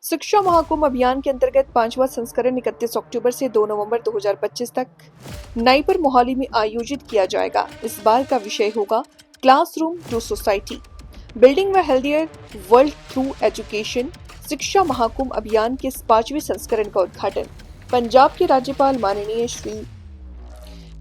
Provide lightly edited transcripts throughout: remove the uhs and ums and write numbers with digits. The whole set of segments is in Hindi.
शिक्षा महाकुंभ अभियान के अंतर्गत 5वां संस्करण 31 अक्टूबर से 2 नवंबर 2025 तक नाईपर मोहाली में आयोजित किया जाएगा। इस बार का विषय होगा क्लासरूम टू सोसाइटी, बिल्डिंग व हेल्दियर वर्ल्ड थ्रू एजुकेशन। शिक्षा महाकुंभ अभियान के इस 5वें संस्करण का उद्घाटन पंजाब के राज्यपाल माननीय श्री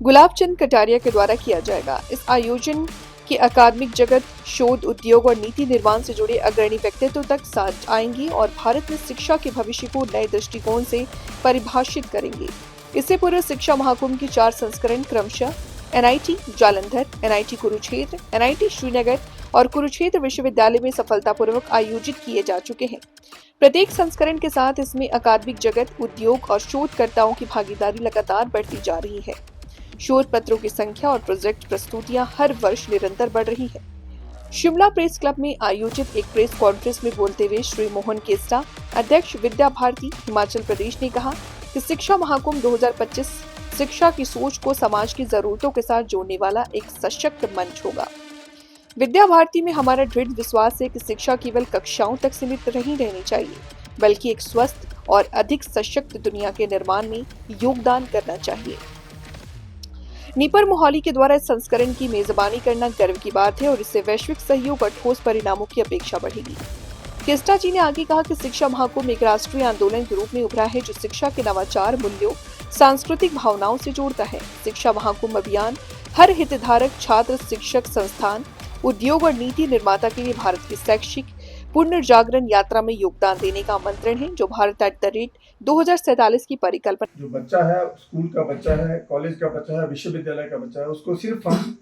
गुलाब चंद कटारिया के द्वारा किया जाएगा। इस आयोजन के अकादमिक जगत, शोध, उद्योग और नीति निर्माण से जुड़े अग्रणी व्यक्तित्व तक साथ आएंगे और भारत में शिक्षा के भविष्य को नए दृष्टिकोण से परिभाषित करेंगे। इससे पूर्व शिक्षा महाकुंभ की 4 संस्करण क्रमशः NIT Jalandhar, NIT Kurukshetra, NIT Srinagar और कुरुक्षेत्र विश्वविद्यालय में सफलतापूर्वक आयोजित किए जा चुके हैं। प्रत्येक संस्करण के साथ इसमें अकादमिक जगत, उद्योग और शोधकर्ताओं की भागीदारी लगातार बढ़ती जा रही है। शोध पत्रों की संख्या और प्रोजेक्ट प्रस्तुतियां हर वर्ष निरंतर बढ़ रही है। शिमला प्रेस क्लब में आयोजित एक प्रेस कॉन्फ्रेंस में बोलते हुए श्री मोहन केस्टा, अध्यक्ष विद्या भारती हिमाचल प्रदेश ने कहा कि शिक्षा महाकुंभ 2025 शिक्षा की सोच को समाज की जरूरतों के साथ जोड़ने वाला एक सशक्त मंच होगा। विद्या भारती में हमारा दृढ़ विश्वास है कि शिक्षा केवल कक्षाओं तक सीमित नहीं रहनी चाहिए, बल्कि एक स्वस्थ और अधिक सशक्त दुनिया के निर्माण में योगदान करना चाहिए। नाईपर मोहाली के द्वारा इस संस्करण की मेजबानी करना गर्व की बात है और इससे वैश्विक सहयोग और ठोस परिणामों की अपेक्षा बढ़ेगी। केस्टा जी ने आगे कहा कि शिक्षा महाकुंभ एक राष्ट्रीय आंदोलन के रूप में उभरा है जो शिक्षा के नवाचार मूल्यों, सांस्कृतिक भावनाओं से जोड़ता है। शिक्षा महाकुंभ अभियान हर हितधारक, छात्र, शिक्षक, संस्थान, उद्योग और नीति निर्माता के लिए भारत की शैक्षिक पुनर्जागरण यात्रा में योगदान देने का आमंत्रण है, जो भारत @ 2047 की परिकल्पना। जो बच्चा है, स्कूल का बच्चा है, कॉलेज का बच्चा है, विश्वविद्यालय का बच्चा है, उसको सिर्फ हम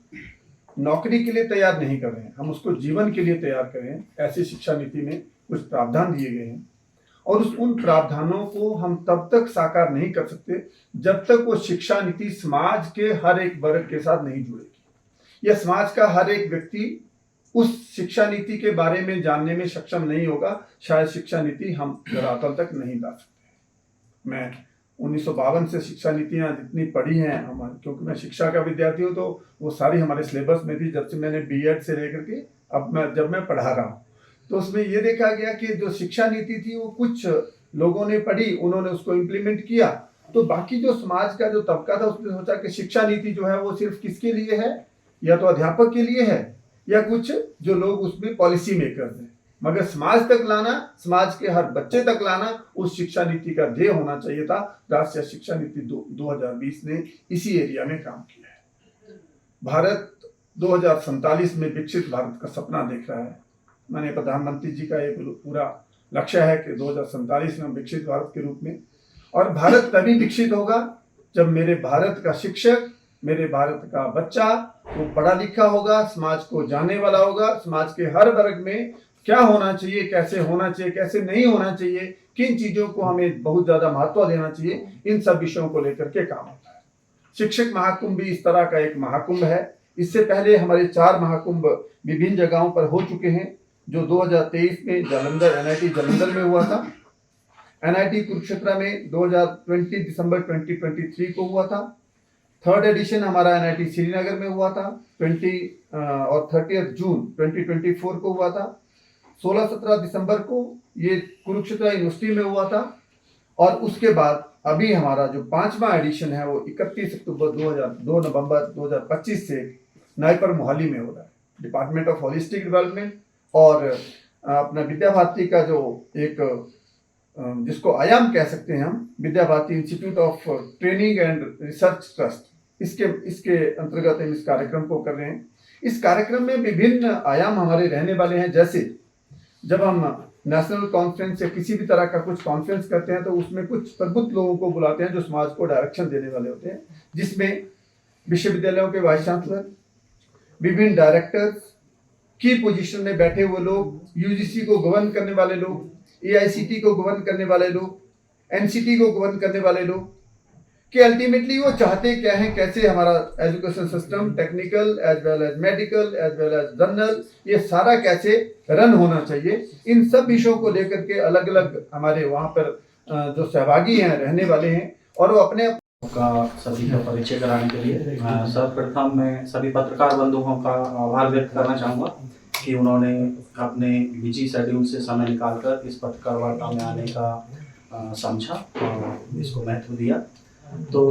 नौकरी के लिए तैयार नहीं कर रहे हैं, हम उसको जीवन के लिए तैयार कर रहे हैं। ऐसी शिक्षा नीति में कुछ प्रावधान दिए गए हैं और उन प्रावधानों को हम तब तक साकार नहीं कर सकते जब तक वो शिक्षा नीति समाज के हर एक वर्ग के साथ नहीं जुड़ेगी या समाज का हर एक व्यक्ति उस शिक्षा नीति के बारे में जानने में सक्षम नहीं होगा। शायद शिक्षा नीति हम धरातल तक नहीं ला सकते। मैं 1952 से शिक्षा नीतियां जितनी पढ़ी हैं हमारी, क्योंकि मैं शिक्षा का विद्यार्थी हूँ, तो वो सारी हमारे सिलेबस में थी जब से मैंने बीएड से लेकर के अब जब मैं पढ़ा रहा हूँ। तो उसमें ये देखा गया कि जो शिक्षा नीति थी वो कुछ लोगों ने पढ़ी, उन्होंने उसको इम्प्लीमेंट किया, तो बाकी जो समाज का जो तबका था उसने सोचा कि शिक्षा नीति जो है वो सिर्फ किसके लिए है, या तो अध्यापक के लिए है या कुछ जो लोग उसमें पॉलिसी मेकर्स हैं, मगर समाज तक लाना, समाज के हर बच्चे तक लाना उस शिक्षा नीति का ध्येय होना चाहिए था। राष्ट्रीय शिक्षा नीति 2020 ने इसी एरिया में काम किया है। भारत 2047 में विकसित भारत का सपना देख रहा है। माननीय प्रधानमंत्री जी का एक पूरा लक्ष्य है कि 2047 में हम विकसित भारत के रूप में, और भारत तभी विकसित होगा जब मेरे भारत का शिक्षक, मेरे भारत का बच्चा वो पढ़ा लिखा होगा, समाज को जानने वाला होगा, समाज के हर वर्ग में क्या होना चाहिए, कैसे होना चाहिए, कैसे नहीं होना चाहिए, किन चीजों को हमें बहुत ज्यादा महत्व देना चाहिए, इन सब विषयों को लेकर के काम होता है। शिक्षक महाकुंभ भी इस तरह का एक महाकुंभ है। इससे पहले हमारे 4 महाकुंभ विभिन्न जगहों पर हो चुके हैं, जो 2023 में जालंधर, एनआईटी जालंधर में हुआ था, एनआईटी कुरुक्षेत्र में 2020 दिसंबर 2023 को हुआ था, 3rd एडिशन हमारा एनआईटी श्रीनगर में हुआ था 20 और 30 जून 2024 को हुआ था। 16-17 दिसंबर को ये कुरुक्षेत्र यूनिवर्सिटी में हुआ था, और उसके बाद अभी हमारा जो 5वां एडिशन है वो 31 अक्टूबर 2 नवंबर 2025 से नाईपर मोहाली में हो रहा है। डिपार्टमेंट ऑफ होलिस्टिक डेवलपमेंट और अपना विद्या भारती का जो एक जिसको आयाम कह सकते हैं हम, Vidya Bharati institute of training and research trust, इसके अंतर्गत हम इस कार्यक्रम को कर रहे हैं। इस कार्यक्रम में विभिन्न आयाम हमारे रहने वाले हैं। जैसे जब हम नेशनल कॉन्फ्रेंस या किसी भी तरह का कुछ कॉन्फ्रेंस करते हैं तो उसमें कुछ प्रबुद्ध लोगों को बुलाते हैं जो समाज को डायरेक्शन देने वाले होते हैं, जिसमें विश्वविद्यालयों के वाइस चांसलर, विभिन्न डायरेक्टर्स, की पोजीशन में बैठे हुए लोग, यूजीसी को गवर्न करने वाले लोग, एआईसीटी को गवर्न करने वाले लोग, एनसीटी को गवर्न करने वाले लोग, कि अल्टीमेटली वो चाहते क्या हैं, कैसे हमारा education system technical as well as medical as well as general, ये सारा कैसे रन होना चाहिए, इन सब विषयों को लेकर के अलग अलग हमारे वहाँ पर जो सहभागी हैं रहने वाले हैं, और वो अपने का सभी का परिचय कराने के लिए सर्वप्रथम मैं सभी पत्रकार बंधुओं का आभार व्यक्त करना चाहूँगा कि उन्होंने अपने बिजी शेड्यूल से समय निकालकर इस पत्रकार वार्ता में आने का समझा और इसको महत्व दिया। तो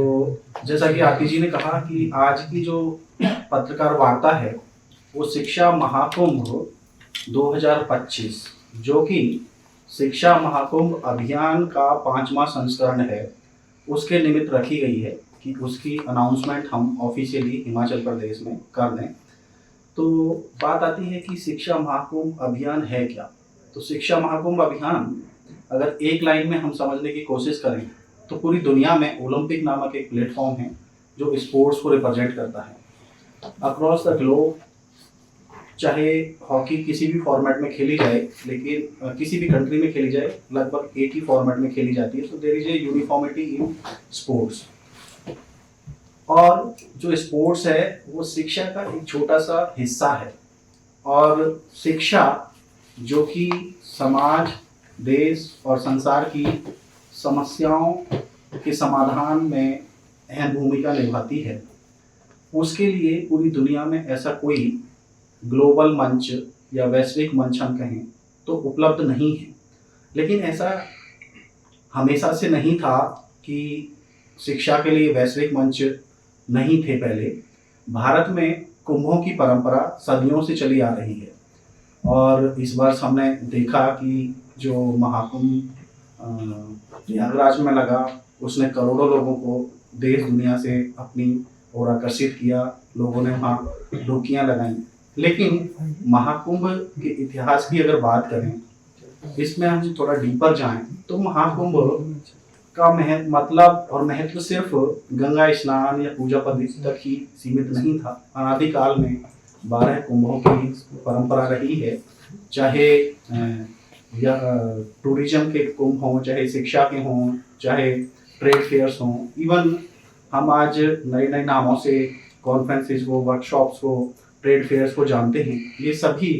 जैसा कि आरती जी ने कहा कि आज की जो पत्रकार वार्ता है वो शिक्षा महाकुंभ 2025 जो कि शिक्षा महाकुंभ अभियान का 5वां संस्करण है उसके निमित्त रखी गई है कि उसकी अनाउंसमेंट हम ऑफिशियली हिमाचल प्रदेश में कर दें। तो बात आती है कि शिक्षा महाकुंभ अभियान है क्या। तो शिक्षा महाकुंभ अभियान अगर एक लाइन में हम समझने की कोशिश करें तो पूरी दुनिया में ओलंपिक नामक एक प्लेटफॉर्म है जो स्पोर्ट्स को रिप्रेजेंट करता है अक्रॉस द ग्लोब। चाहे हॉकी किसी भी फॉर्मेट में खेली जाए, लेकिन किसी भी कंट्री में खेली जाए लगभग एक ही फॉर्मेट में खेली जाती है। तो there is a uniformity in sports. और जो स्पोर्ट्स है वो शिक्षा का एक छोटा सा हिस्सा है और शिक्षा जो कि समाज, देश और संसार की समस्याओं के समाधान में अहम भूमिका निभाती है, उसके लिए पूरी दुनिया में ऐसा कोई ग्लोबल मंच या वैश्विक मंच हम कहें तो उपलब्ध नहीं है। लेकिन ऐसा हमेशा से नहीं था कि शिक्षा के लिए वैश्विक मंच नहीं थे। पहले भारत में कुंभों की परंपरा सदियों से चली आ रही है और इस वर्ष हमने देखा कि जो महाकुंभ प्रयागराज में लगा उसने करोड़ों लोगों को देश दुनिया से अपनी ओर आकर्षित किया। लोगों ने वहाँ डुबकियाँ लगाई। लेकिन महाकुंभ के इतिहास की अगर बात करें, इसमें हम थोड़ा डीपर जाएं तो महाकुंभ का मतलब और महत्व सिर्फ गंगा स्नान या पूजा पद्धति तक ही सीमित नहीं था। अनादिकाल में 12 कुंभों की परंपरा रही है, चाहे या टूरिज्म के कुंभ हों, चाहे शिक्षा के हों, चाहे ट्रेड फेयर्स हों। इवन हम आज नए नए नामों से कॉन्फ्रेंसेस को, वर्कशॉप्स को, ट्रेड फेयर्स को जानते हैं। ये सभी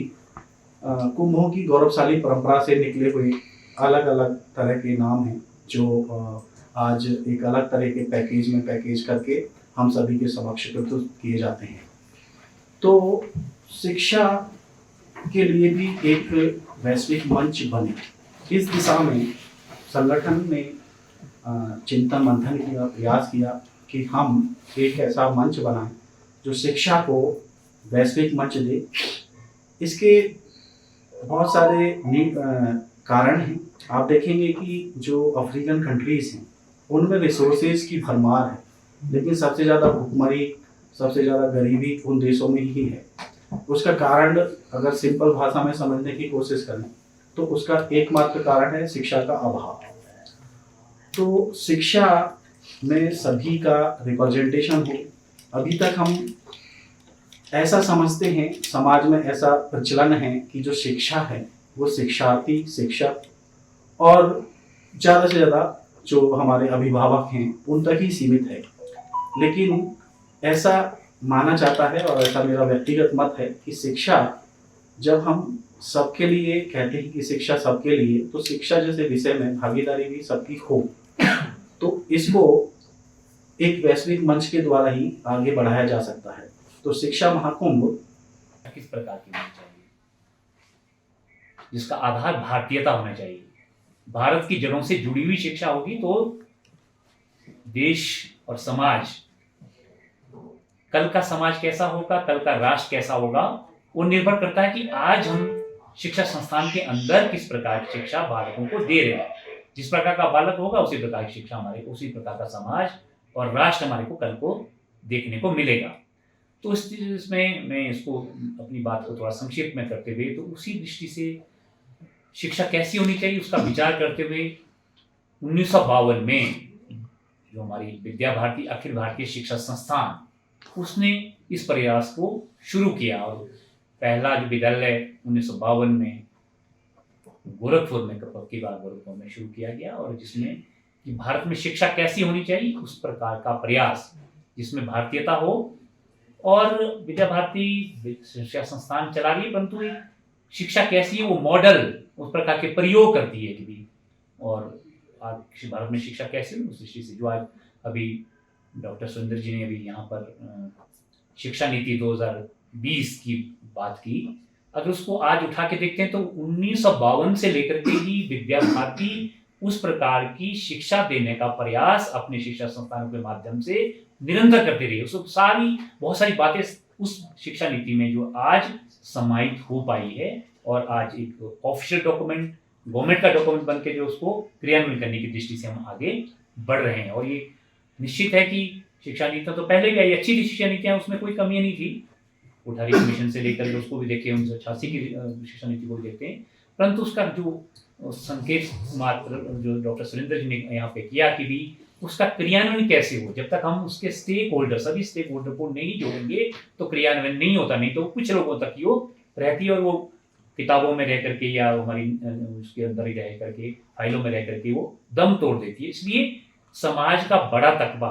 कुंभों की गौरवशाली परंपरा से निकले हुए अलग अलग तरह के नाम हैं जो आज एक अलग तरह के पैकेज में पैकेज करके हम सभी के समक्ष प्रस्तुत किए जाते हैं। तो शिक्षा के लिए भी एक वैश्विक मंच बने, इस दिशा में संगठन ने चिंतन मंथन किया, प्रयास किया कि हम एक ऐसा मंच बनाएं जो शिक्षा को वैश्विक मंच दे। इसके बहुत सारे कारण हैं। आप देखेंगे कि जो अफ्रीकन कंट्रीज़ हैं उनमें रिसोर्सेज की भरमार है, लेकिन सबसे ज़्यादा भुखमरी, सबसे ज़्यादा गरीबी उन देशों में ही है। उसका कारण अगर सिंपल भाषा में समझने की कोशिश करें तो उसका एकमात्र कारण है शिक्षा का अभाव। तो शिक्षा में सभी का रिप्रेजेंटेशन हो। अभी तक हम ऐसा समझते हैं, समाज में ऐसा प्रचलन है कि जो शिक्षा है वो शिक्षार्थी, शिक्षक और ज़्यादा से ज़्यादा जो हमारे अभिभावक हैं उन तक ही सीमित है। लेकिन ऐसा माना जाता है और ऐसा मेरा व्यक्तिगत मत है कि शिक्षा, जब हम सबके लिए कहते हैं कि शिक्षा सबके लिए, तो शिक्षा जैसे विषय में भागीदारी भी सबकी हो, तो इसको एक वैश्विक मंच के द्वारा ही आगे बढ़ाया जा सकता है। तो शिक्षा महाकुंभ किस प्रकार की होनी चाहिए, जिसका आधार भारतीयता होना चाहिए। भारत की जड़ों से जुड़ी हुई शिक्षा होगी तो देश और समाज, कल का समाज कैसा होगा, कल का राष्ट्र कैसा होगा, वो निर्भर करता है कि आज हम शिक्षा संस्थान के अंदर किस प्रकार की शिक्षा बालकों को दे रहे हैं। जिस प्रकार का बालक होगा उसी प्रकार की शिक्षा हमारे, उसी प्रकार का समाज और राष्ट्र हमारे को कल को देखने को मिलेगा। तो इसमें मैं इसको अपनी बात को थोड़ा संक्षिप्त में करते हुए, तो उसी दृष्टि से शिक्षा कैसी होनी चाहिए उसका विचार करते हुए 1952 में जो हमारी विद्या भारती अखिल भारतीय शिक्षा संस्थान, उसने इस प्रयास को शुरू किया। और पहला जो विद्यालय 1952 में गोरखपुर में, की बात गोरखपुर में शुरू किया गया, और जिसमें कि भारत में शिक्षा कैसी होनी चाहिए उस प्रकार का प्रयास, जिसमें भारतीयता हो। और विद्या भारती शिक्षा संस्थान चला रही है, परंतु शिक्षा कैसी है वो मॉडल उस प्रकार के प्रयोग करती है भी। और आज भारत में शिक्षा कैसी है उस दृष्टि से जो आज अभी डॉक्टर सुरेंद्र जी ने अभी यहाँ पर शिक्षा नीति 2020 की बात की, अगर उसको आज उठा के देखते हैं तो 1952 से लेकर के ही विद्या भारती उस प्रकार की शिक्षा देने का प्रयास अपने शिक्षा संस्थानों के माध्यम से निरंतर करते रही। उसको बहुत सारी बातें उस शिक्षा नीति में जो आज समाहित हो पाई है और आज एक ऑफिशियल डॉक्यूमेंट, गवर्नमेंट का डॉक्यूमेंट बन के जो उसको क्रियान्वयन करने की दृष्टि से हम आगे बढ़ रहे हैं। और ये निश्चित है कि शिक्षा नीतियां तो पहले भी आई, अच्छी शिक्षा नीतियां, उसमें कोई कमी नहीं थी। कोठारी कमीशन से लेकर उसको भी देखें, 1986 की शिक्षा नीति को भी देखते हैं, परंतु उसका जो संकेत मात्र जो डॉक्टर सुरेंद्र जी ने यहाँ पे किया कि भी उसका क्रियान्वयन कैसे हो, जब तक हम उसके सभी स्टेक होल्डर को नहीं जोड़ेंगे तो क्रियान्वयन नहीं होता। नहीं तो कुछ लोगों तक वो रहती है और वो किताबों में रह करके या हमारी उसके अंदर ही रह करके फाइलों में रह करके वो दम तोड़ देती है। इसलिए समाज का बड़ा तकबा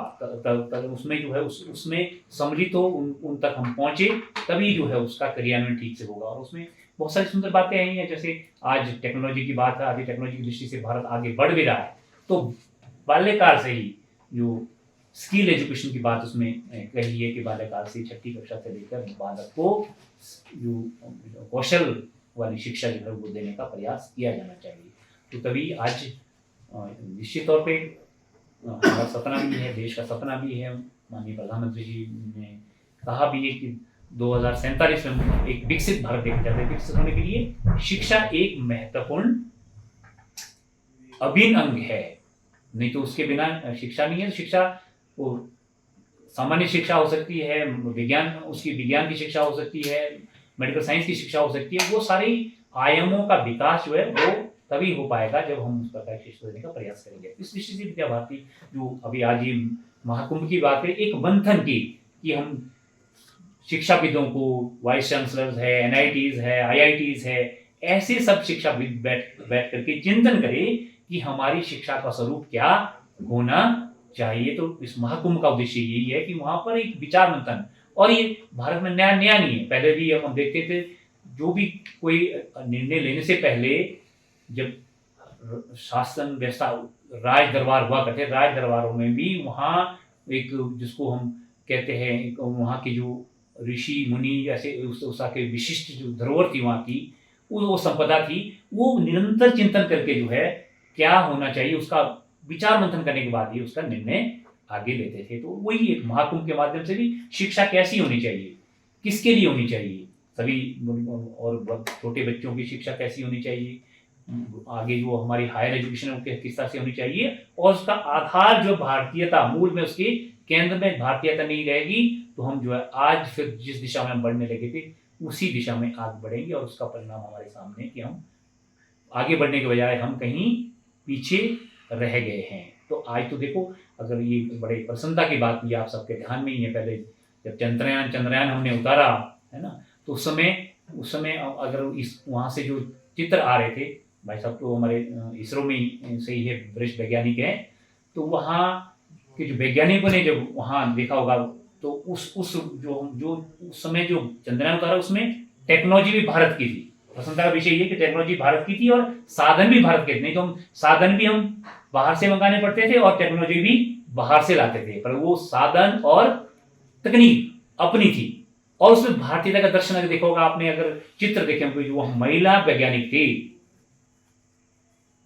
उसमें जो है उसमें सम्मिलित हो, उन तक हम पहुंचे, तभी जो है उसका क्रियान्वयन ठीक से होगा। और उसमें बहुत सारी सुंदर बातें आई हैं, जैसे आज टेक्नोलॉजी की बात है, आगे टेक्नोलॉजी की दृष्टि से भारत आगे बढ़ भी रहा है, तो बाल्यकाल से ही जो स्किल एजुकेशन की बात उसमें कही है कि बाल्यकाल से 6ठी कक्षा से लेकर बालक को जो कौशल वाली शिक्षा जो है वो देने का प्रयास किया जाना चाहिए। तो तभी आज निश्चित तौर पे हमारा सपना भी है, देश का सपना भी है। माननीय प्रधानमंत्री जी ने कहा भी है कि 2047 में एक विकसित भारत देखा जाता है। विकसित होने के लिए शिक्षा एक महत्वपूर्ण अभिन्न अंग है, नहीं तो उसके बिना शिक्षा नहीं है। शिक्षा वो सामान्य शिक्षा हो सकती है, विज्ञान की शिक्षा हो सकती है, मेडिकल साइंस की शिक्षा हो सकती है। वो सारी आयामों का विकास जो है वो तभी हो पाएगा जब हम उस प्रकार की शिक्षा देने का प्रयास करेंगे। इस दृष्टि से विद्या भारती जो अभी आज ये महाकुंभ की बात है, एक मंथन की कि हम शिक्षाविदों को, वाइस चांसलर्स है, NITs है, IITs है, ऐसे सब शिक्षाविद बैठ करके चिंतन करें कि हमारी शिक्षा का स्वरूप क्या होना चाहिए। तो इस महाकुंभ का उद्देश्य यही है कि वहां पर एक विचार मंथन, और ये भारत में नया नहीं है, पहले भी हम देखते थे जो भी कोई निर्णय लेने से पहले जब शासन व्यवस्था राज दरबार हुआ करते, राज दरबारों में भी वहाँ एक जिसको हम कहते हैं वहाँ की जो ऋषि मुनि ऐसे उसका के विशिष्ट जो धरोहर थी वहाँ की, वो संपदा थी, वो निरंतर चिंतन करके जो है क्या होना चाहिए उसका विचार मंथन करने के बाद ही उसका निर्णय आगे लेते थे। तो वही एक महाकुंभ के माध्यम से भी शिक्षा कैसी होनी चाहिए, किसके लिए होनी चाहिए, सभी और छोटे बच्चों की शिक्षा कैसी होनी चाहिए, आगे जो हमारी हायर एजुकेशन किस तरह से होनी चाहिए, और उसका आधार जो भारतीयता, मूल में उसके केंद्र में भारतीयता नहीं रहेगी तो हम जो है आज फिर जिस दिशा में हम बढ़ने लगे थे उसी दिशा में आगे बढ़ेंगे, और उसका परिणाम हमारे सामने कि हम आगे बढ़ने के बजाय हम कहीं पीछे रह गए हैं। तो आज तो देखो, अगर ये बड़े प्रसन्नता की बात भी आप सबके ध्यान में ही है, पहले जब चंद्रयान हमने उतारा है ना, तो उस समय अगर इस वहाँ से जो चित्र आ रहे थे, भाई साहब तो हमारे इसरो में से ही है, वरिष्ठ वैज्ञानिक हैं, तो वहाँ के जो वैज्ञानिकों ने जब वहाँ देखा होगा तो उस समय जो चंद्रयान उतारा उसमें टेक्नोलॉजी भी भारत की थी। प्रसन्नता का विषय ये कि टेक्नोलॉजी भारत की थी और साधन भी भारत के थे। नहीं तो हम साधन भी हम बाहर से मंगाने पड़ते थे और टेक्नोलॉजी भी बाहर से लाते थे, पर वो साधन और तकनीक अपनी थी। और उसमें भारतीयता का दर्शन अगर देखा होगा आपने, अगर चित्र देखे होंगे, जो महिला वैज्ञानिक थे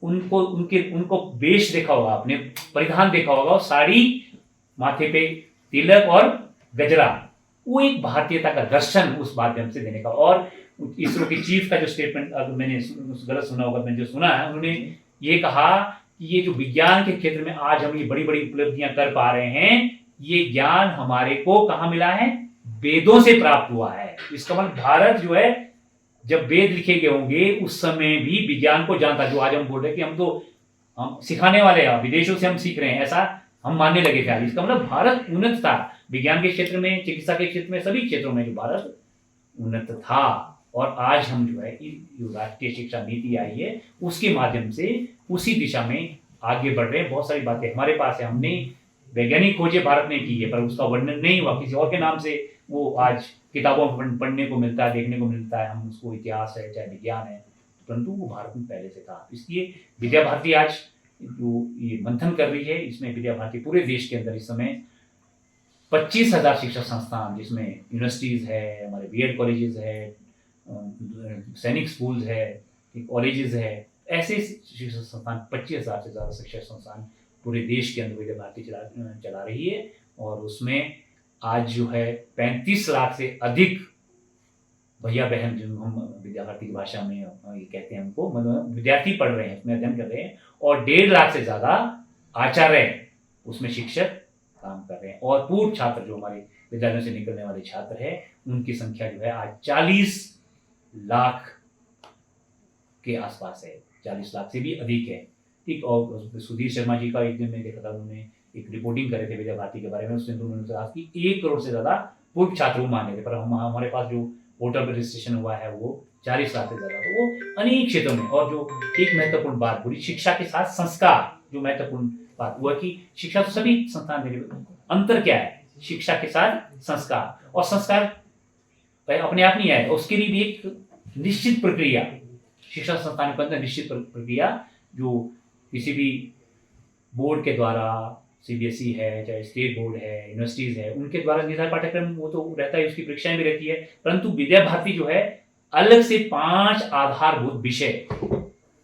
उनको वेश देखा होगा आपने, परिधान देखा होगा, साड़ी, माथे पे तिलक और गजरा, वो एक भारतीयता का दर्शन उस माध्यम से देने का। और इसरो के चीफ का जो स्टेटमेंट, अगर मैंने गलत सुना होगा, मैंने जो सुना है, उन्होंने ये कहा कि ये जो विज्ञान के क्षेत्र में आज हम ये बड़ी बड़ी उपलब्धियां कर पा रहे हैं, ये ज्ञान हमारे को कहाँ मिला है, वेदों से प्राप्त हुआ है। इसका मतलब भारत जो है जब वेद लिखे गए होंगे उस समय भी विज्ञान को जानता। जो आज हम बोल रहे हैं कि हम सिखाने वाले हैं, विदेशों से हम सीख रहे हैं, ऐसा हम मानने लगे थे आज। इसका मतलब भारत उन्नत था विज्ञान के क्षेत्र में, चिकित्सा के क्षेत्र में, सभी क्षेत्रों में जो भारत उन्नत था। और आज हम जो है जो राष्ट्रीय शिक्षा नीति आई है उसके माध्यम से उसी दिशा में आगे बढ़ रहे हैं। बहुत सारी बातें हमारे पास है, हमने वैज्ञानिक खोजें भारत ने की है, पर उसका वर्णन नहीं हुआ, किसी और के नाम से वो आज किताबों में पढ़ने को मिलता है, देखने को मिलता है, हम उसको इतिहास है चाहे विज्ञान है, परंतु वो भारत में पहले से था। इसलिए विद्या भारती आज जो ये मंथन कर रही है, इसमें विद्या भारती पूरे देश के अंदर इस समय 25,000 शिक्षा संस्थान, जिसमें यूनिवर्सिटीज़ है, हमारे BEd कॉलेजेस है, सैनिक स्कूल्स है, कॉलेजेस है, ऐसे शिक्षण संस्थान 25,000 से ज़्यादा शिक्षण संस्थान पूरे देश के अंदर विद्या भारती चला रही है। और उसमें आज जो है 35 लाख से अधिक भैया बहन, जो हम विद्या भारती की भाषा में ये कहते हैं, हमको मतलब विद्यार्थी पढ़ रहे हैं, उसमें अध्ययन कर रहे हैं, और 1.5 लाख से ज़्यादा आचार्य उसमें शिक्षक काम कर रहे हैं। और पूर्व छात्र जो हमारे विद्यालयों से निकलने वाले छात्र हैं, उनकी संख्या जो है आज 40 लाख के आसपास है, 40 लाख से भी अधिक है। ठीक। और सुधीर शर्मा जी का एक दिन में देखा था, उन्होंने एक रिपोर्टिंग करे थे विद्या भारती के बारे में, उसने उन्होंने कहा कि 1 करोड़ से ज़्यादा पूर्व छात्र माने थे, पर हमारे पास जो वोटर रजिस्ट्रेशन हुआ है वो 40 लाख से ज़्यादा। तो वो अनेक क्षेत्रों में, और जो एक महत्वपूर्ण बात बोली, शिक्षा के साथ संस्कार, जो महत्वपूर्ण बात हुआ कि शिक्षा तो सभी संस्थान देने, अंतर क्या है शिक्षा के साथ संस्कार, और संस्कार अपने आप नहीं आए, उसके लिए भी एक निश्चित प्रक्रिया, शिक्षा संस्थान के अंदर निश्चित प्रक्रिया, जो किसी भी बोर्ड के द्वारा, सीबीएसई है, चाहे स्टेट बोर्ड है, यूनिवर्सिटीज है, उनके द्वारा निर्धारित पाठ्यक्रम वो तो रहता है, उसकी परीक्षाएं भी रहती है, परंतु विद्या भारती जो है अलग से 5 आधारभूत विषय,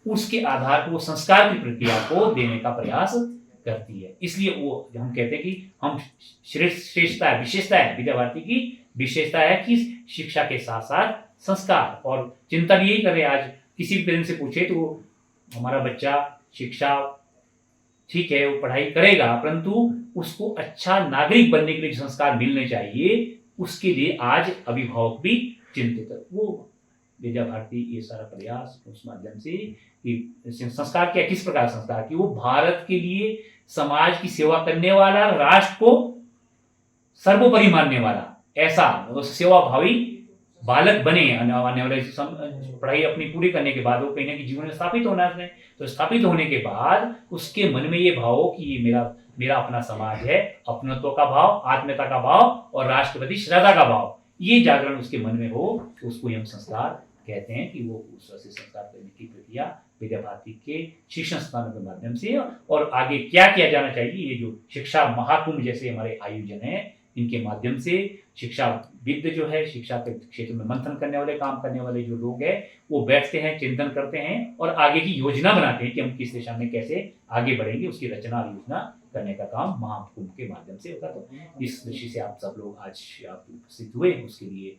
उसके आधार पर वो संस्कार की प्रक्रिया को देने का प्रयास करती है। इसलिए वो हम कहते हैं कि हम श्रेष्ठता है, विशेषता है, विद्या भारती की विशेषता है कि शिक्षा के साथ साथ संस्कार। और चिंता भी यही कर रहे हैं, आज किसी भी पेरेंट्स से पूछे तो हमारा बच्चा शिक्षा ठीक है वो पढ़ाई करेगा, परंतु उसको अच्छा नागरिक बनने के लिए जो संस्कार मिलने चाहिए, उसके लिए आज अभिभावक भी चिंतित है। वो विद्या भारती ये सारा प्रयास उस माध्यम से कि संस्कार क्या, किस प्रकार संस्कार की, वो भारत के लिए समाज की सेवा करने वाला, राष्ट्र को सर्वोपरि मानने वाला ऐसा सेवाभावी बालक बने। आने वाले पढ़ाई अपनी पूरी करने के बाद वो कहीं ना कहीं जीवन में स्थापित होना है, तो स्थापित होने के बाद उसके मन में ये भाव हो कि ये मेरा अपना समाज है, अपनत्व का भाव, आत्मीयता का भाव और राष्ट्रपति श्रद्धा का भाव, ये जागरण उसके मन में हो, तो उसको हम संस्कार कहते हैं कि वो उस तरह से संस्कार करने की प्रक्रिया विद्या भारती के शिक्षण संस्थानों के माध्यम से। और आगे क्या किया जाना चाहिए, ये जो शिक्षा महाकुंभ जैसे हमारे आयोजन है, इनके माध्यम से शिक्षाविद जो है, शिक्षा के क्षेत्र में मंथन करने वाले, काम करने वाले जो लोग हैं, वो बैठते हैं, चिंतन करते हैं और आगे की योजना बनाते हैं कि हम किस दिशा में कैसे आगे बढ़ेंगे, उसकी रचना और योजना करने का काम महाकुंभ के माध्यम से होता। तो इस दृष्टि से आप सब लोग आज आप उपस्थित हुए, उसके लिए